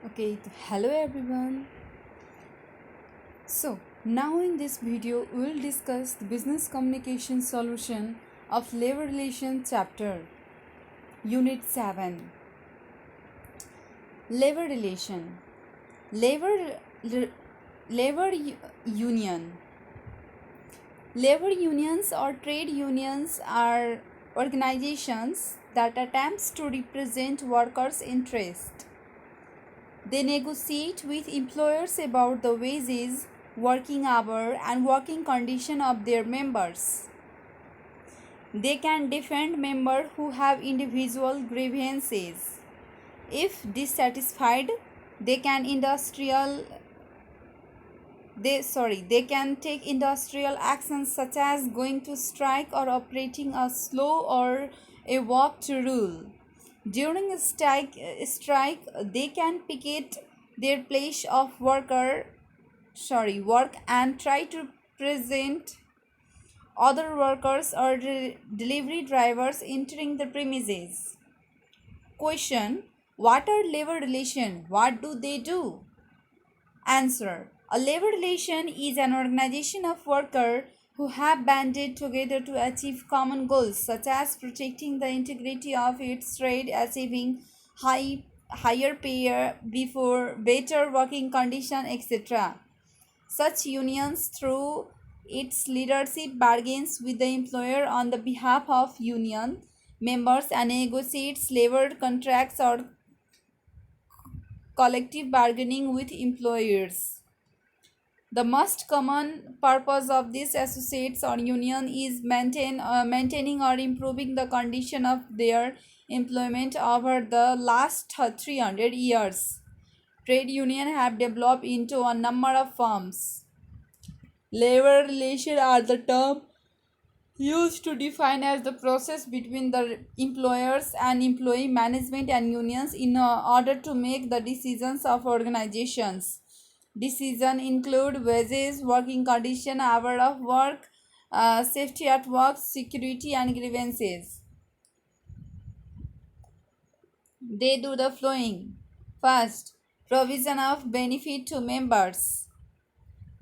Hello everyone. Now in this video, we will discuss the business communication solution of labor relations chapter, Unit 7. Labor relation. Labor, labor union. Labor unions or trade unions are organizations that attempts to represent workers' interests. They negotiate with employers about the wages, working hour, and working condition of their members. They can defend members who have individual grievances. If dissatisfied, they can they can take industrial actions such as going to strike or operating a slow or a walk to rule. During a strike, they can picket their place of work and try to present other workers or delivery drivers entering the premises. Question: what are labor relations? What do they do? Answer: a labor relation is an organization of workers who have banded together to achieve common goals such as protecting the integrity of its trade, achieving higher pay before better working conditions, etc. Such unions through its leadership bargains with the employer on the behalf of union members and negotiates labor contracts or collective bargaining with employers. The most common purpose of these associates or union is maintaining or improving the condition of their employment over the last 300 years. Trade unions have developed into a number of forms. Labor relations are the term used to define as the process between the employers and employee management and unions in order to make the decisions of organizations. Decisions include wages, working condition, hour of work, safety at work, security, and grievances. They do the following. First, provision of benefit to members.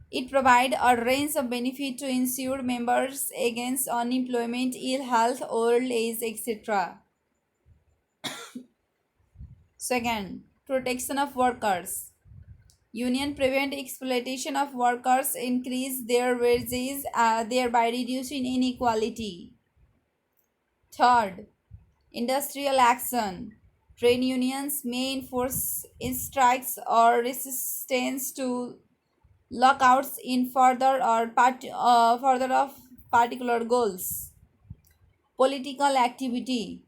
It provides a range of benefit to insured members against unemployment, ill health, old age, etc. Second, protection of workers. Union prevent exploitation of workers, increase their wages, thereby reducing inequality. Third, industrial action. Trade unions may enforce strikes or resistance to lockouts in further of particular goals. Political activity.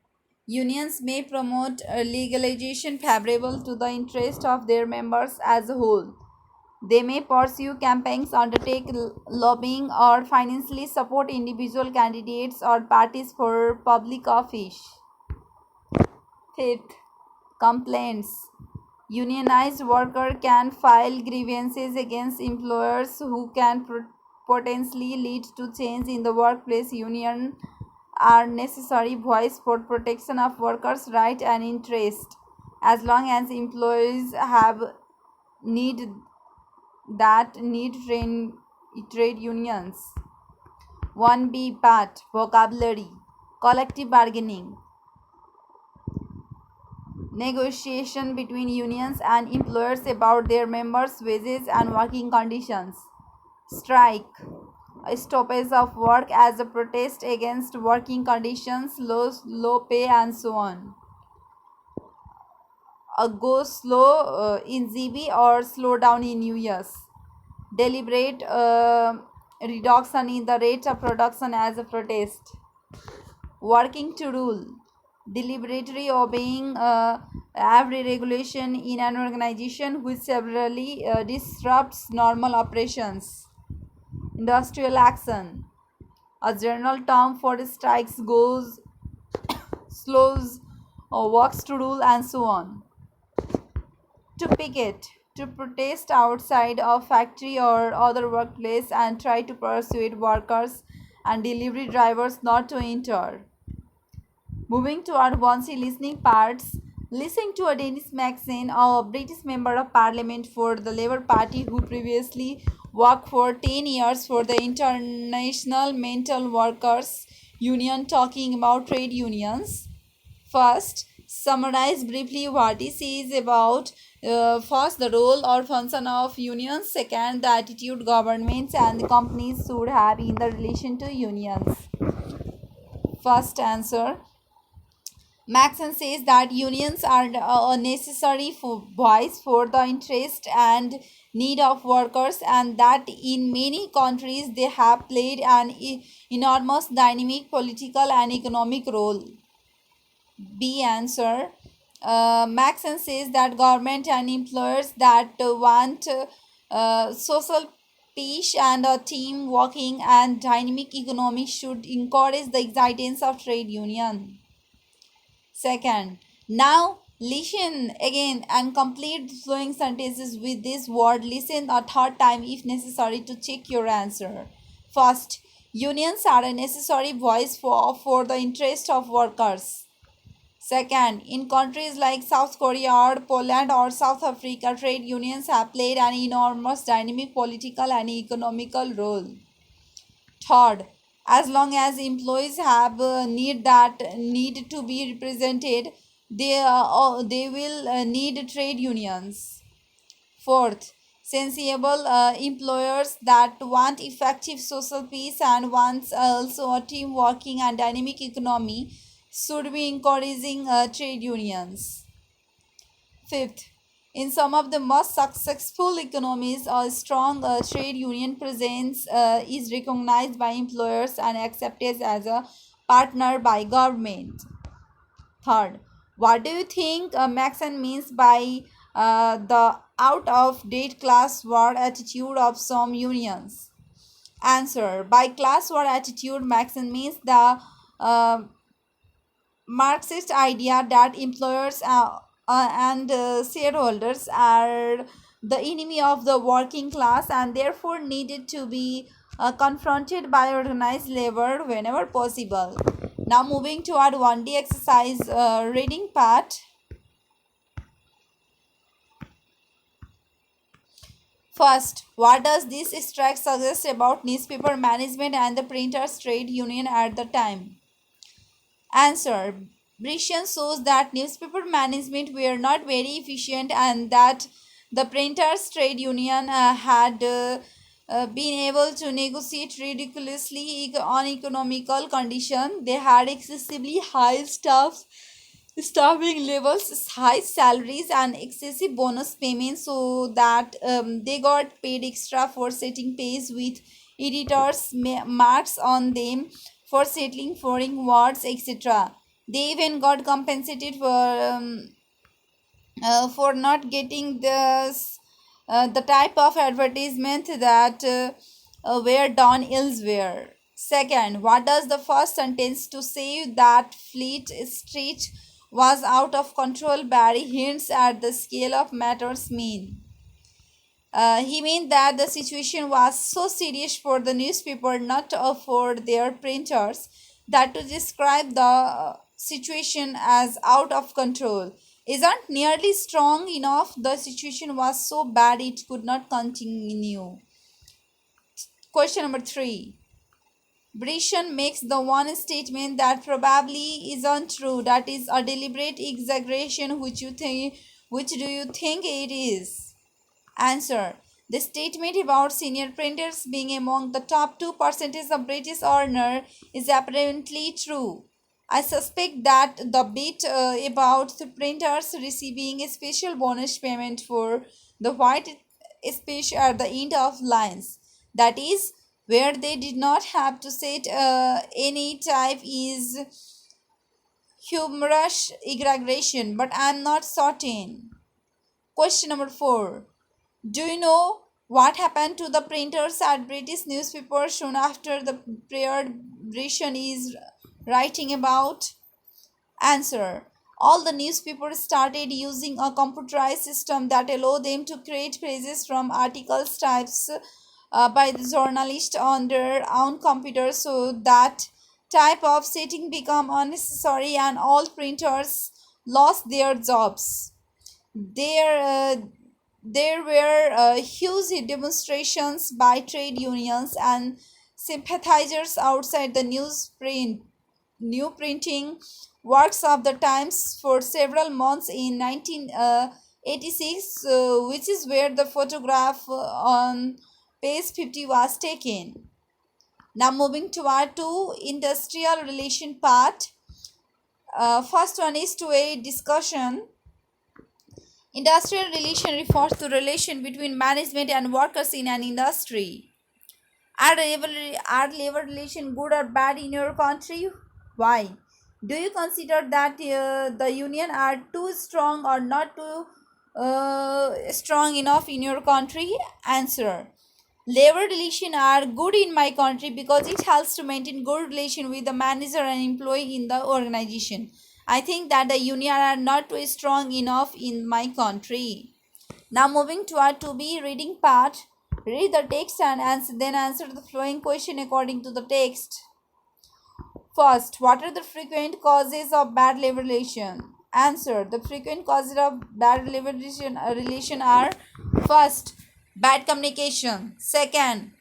Unions may promote a legalization favorable to the interest of their members as a whole. They may pursue campaigns, undertake lobbying, or financially support individual candidates or parties for public office. Fifth, complaints. Unionized workers can file grievances against employers who can potentially lead to change in the workplace. Union are necessary voice for protection of workers' rights and interest as long as employees have need need trade unions. 1b part vocabulary: collective bargaining, negotiation between unions and employers about their members' wages and working conditions. Strike, a stoppage of work as a protest against working conditions, low pay, and so on. A go slow in GB or slow down in US. Deliberate reduction in the rate of production as a protest. Working to rule, deliberately obeying every regulation in an organization which severely disrupts normal operations. Industrial action, a general term for strikes, goes, slows, or works to rule, and so on. To picket, to protest outside of factory or other workplace and try to persuade workers and delivery drivers not to enter. Moving to our Vansi listening parts, Listening to a Dennis Maxine, a British member of parliament for the Labour Party who previously worked for 10 years for the International Mental Workers Union, talking about trade unions. First, summarize briefly what he says about first, the role or function of unions. Second, the attitude governments and the companies should have in the relation to unions. First answer, Maxon says that unions are a necessary voice for the interest and need of workers, and that in many countries they have played an enormous dynamic political and economic role. B answer. Maxon says that government and employers that want social peace and a team working and dynamic economy should encourage the existence of trade union. Second, now listen again and complete the flowing sentences with this word. Listen a third time if necessary to check your answer. First, unions are a necessary voice for the interest of workers. Second, in countries like South Korea or Poland or South Africa, trade unions have played an enormous dynamic political and economical role. Third, as long as employees have need to be represented, they will need trade unions. Fourth, sensible employers that want effective social peace and wants also a team working and dynamic economy should be encouraging trade unions. Fifth, in some of the most successful economies, a strong trade union presence is recognized by employers and accepted as a partner by government. Third, what do you think Maxon means by the out of date class war attitude of some unions? Answer, by class war attitude, Maxon means the uh, Marxist idea that employers and shareholders are the enemy of the working class and therefore needed to be confronted by organized labor whenever possible. Now moving to our 1D exercise reading part. First, what does this extract suggest about newspaper management and the printers trade union at the time? Answer, Britian shows that newspaper management were not very efficient and that the printers trade union had been able to negotiate ridiculously uneconomical conditions. They had excessively high staffing levels, high salaries, and excessive bonus payments, so that they got paid extra for setting pace with editors' marks on them for settling foreign words, etc. They even got compensated for not getting the type of advertisement that were done elsewhere. Second, what does the first sentence to say that Fleet Street was out of control Barry hints at the scale of matters mean? He meant that the situation was so serious for the newspaper, not for their printers, that to describe the situation as out of control isn't nearly strong enough. The situation was so bad it could not continue. Question number 3. Brishan makes the one statement that probably isn't true, that is a deliberate exaggeration. Which do you think it is? Answer, the statement about senior printers being among the top 2% of British earner is apparently true. I suspect that the bit about the printers receiving a special bonus payment for the white space at the end of lines, that is, where they did not have to set any type, is humorous exaggeration, but I am not certain. Question number 4. Do you know what happened to the printers at British newspapers soon after the period Brishan is writing about? Answer, all the newspapers started using a computerized system that allowed them to create pages from articles types by the journalist on their own computers, so that type of setting became unnecessary and all printers lost their jobs. There, there were huge demonstrations by trade unions and sympathizers outside the new printing works of the Times for several months in 1986, which is where the photograph on page 50 was taken. Now moving to our two industrial relation part. First one is to a discussion. Industrial relation refers to relation between management and workers in an industry. Are labor relation good or bad in your country? Why? Do you consider that the union are too strong or not too strong enough in your country? Answer. Labor relation are good in my country because it helps to maintain good relation with the manager and employee in the organization. I think that the union are not too strong enough in my country. Now moving to our to be reading part. Read the text and then answer the following question according to the text. First, what are the frequent causes of bad labor relation? Answer. The frequent causes of bad labor relation are: first, bad communication; second,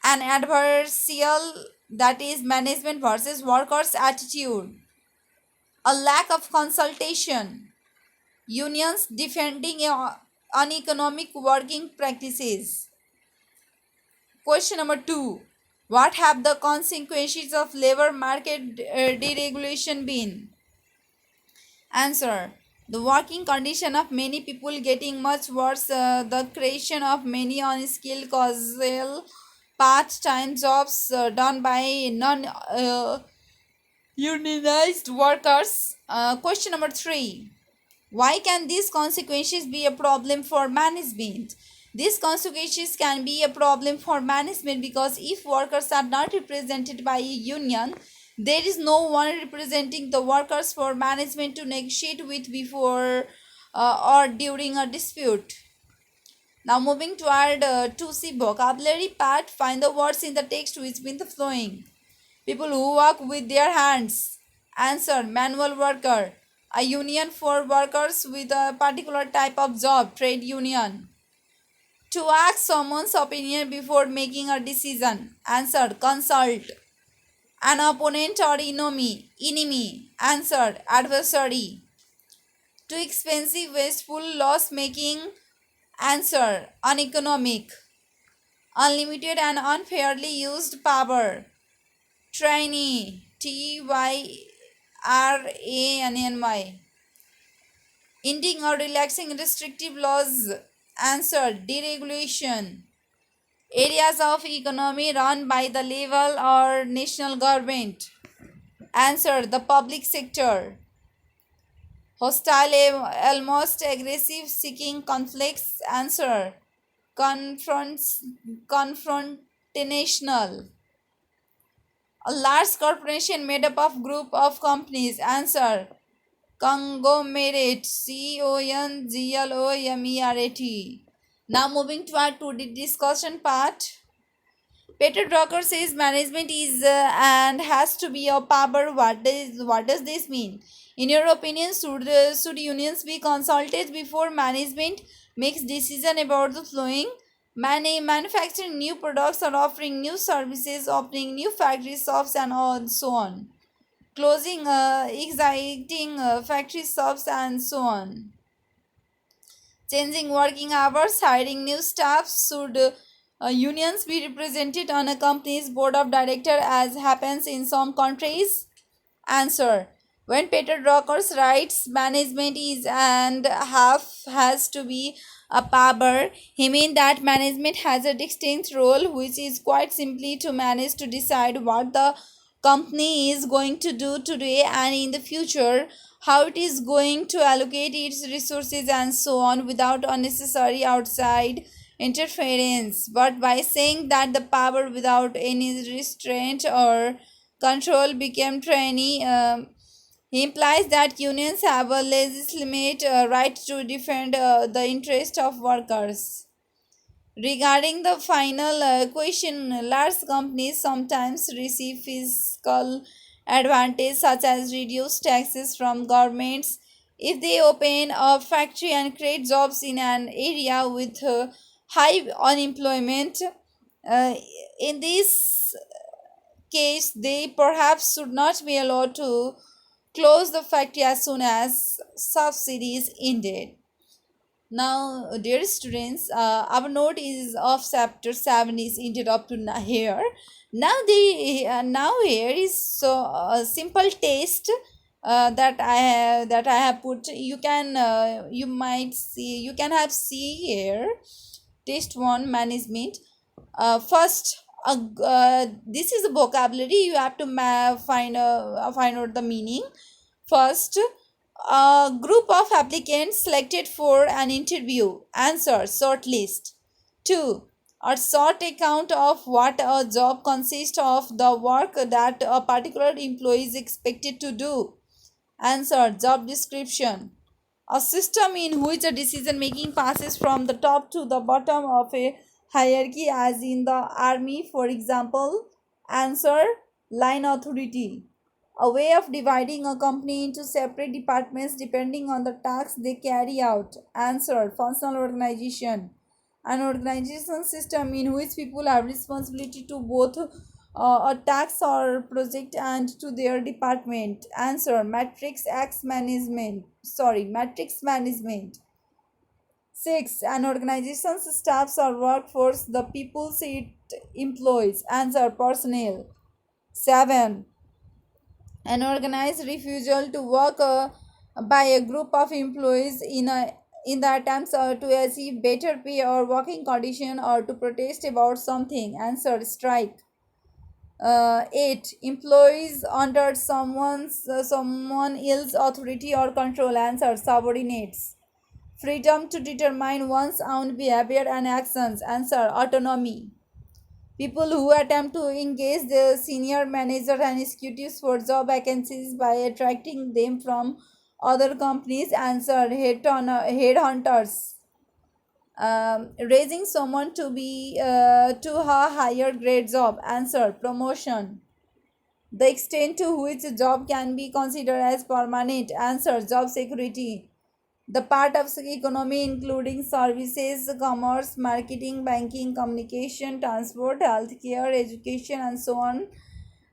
an adversarial, that is management versus workers attitude; a lack of consultation; unions defending uneconomic working practices. Question number 2. What have the consequences of labor market deregulation been? Answer. The working condition of many people getting much worse, the creation of many unskilled casual part-time jobs done by non-unionized workers. Question number 3. Why can these consequences be a problem for management? These consequences can be a problem for management because if workers are not represented by a union, there is no one representing the workers for management to negotiate with before or during a dispute. Now moving toward 2C vocabulary part, find the words in the text which mean the following. People who work with their hands. Answer. Manual worker. A union for workers with a particular type of job. Trade union. To ask someone's opinion before making a decision. Answer. Consult. An opponent or enemy. Answer. Adversary. Too expensive, wasteful, loss making. Answer. Uneconomic. Unlimited and unfairly used power. Tyranny. Tyranny. Ending or relaxing restrictive laws. Answer. Deregulation. Areas of economy run by the level or national government. Answer. The public sector. Hostile, almost aggressive, seeking conflicts. Answer. Confrontational. A large corporation made up of group of companies. Answer. Conglomerate. Conglomerate. Now moving to our to the discussion part. Peter Drucker says management is and has to be a power. What does this mean? In your opinion, should unions be consulted before management makes decision about the flowing? Manufacturing new products or offering new services, opening new factory shops and so on. Closing exciting factory shops and so on. Changing working hours, hiring new staff. Should unions be represented on a company's board of directors as happens in some countries? Answer. When Peter Drucker writes management is and half has to be a power, he means that management has a distinct role which is quite simply to manage to decide what the company is going to do today and in the future, how it is going to allocate its resources and so on without unnecessary outside interference. But by saying that the power without any restraint or control became tyranny, he implies that unions have a legitimate right to defend the interest of workers. Regarding the final question, large companies sometimes receive fiscal advantage such as reduced taxes from governments, If they open a factory and create jobs in an area with high unemployment, uh, in this case, they perhaps should not be allowed to close the factory as soon as subsidies ended. Now, dear students, our note is of chapter 7 is ended up to here. Now here is so simple test that I have put. You might see, you can have see here. Test 1, management. First, this is a vocabulary. You have to find out the meaning. First, a group of applicants selected for an interview. Answer, shortlist. 2. A short account of what a job consists of, the work that a particular employee is expected to do. Answer, job description. A system in which a decision making passes from the top to the bottom of a hierarchy, as in the army, for example. Answer, line authority. A way of dividing a company into separate departments depending on the tasks they carry out. Answer, functional organization. An organization system in which people have responsibility to both a task or project and to their department. Answer, matrix management. 6. An organization's staffs or workforce, the people it employs. Answer, personnel. 7. An organized refusal to work by a group of employees in the attempts to achieve better pay or working condition or to protest about something. Answer, strike. 8. Employees under someone else's authority or control. Answer, subordinates. Freedom to determine one's own behavior and actions. Answer, autonomy. People who attempt to engage the senior manager and executives for job vacancies by attracting them from other companies. Answer, headhunters. Raising someone to a higher grade job. Answer, promotion. The extent to which a job can be considered as permanent. Answer, job security. The part of the economy including services, commerce, marketing, banking, communication, transport, healthcare, education, and so on.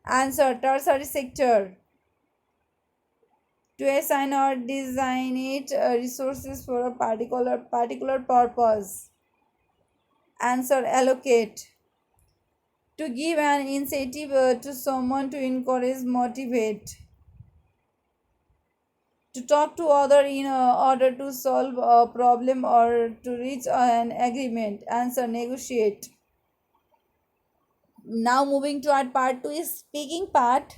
Answer, tertiary sector. To assign or designate resources for a particular purpose. Answer, allocate. To give an incentive to someone to encourage, motivate. To talk to other in order to solve a problem or to reach an agreement. Answer, negotiate. Now moving to our part 2 is speaking part.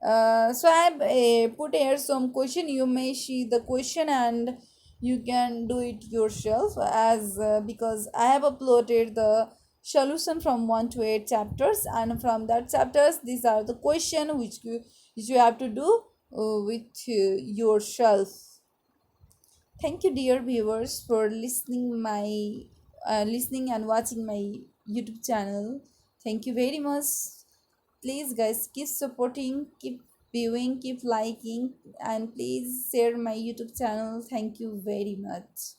So I have put here some question. You may see the question and you can do it yourself, as because I have uploaded the solution from 1 to 8 chapters, and from that chapters these are the question which you have to do with yourself. Thank you, dear viewers, for listening and watching my YouTube channel. Thank you very much. Please, guys, keep supporting, keep viewing, keep liking, and please share my YouTube channel. Thank you very much.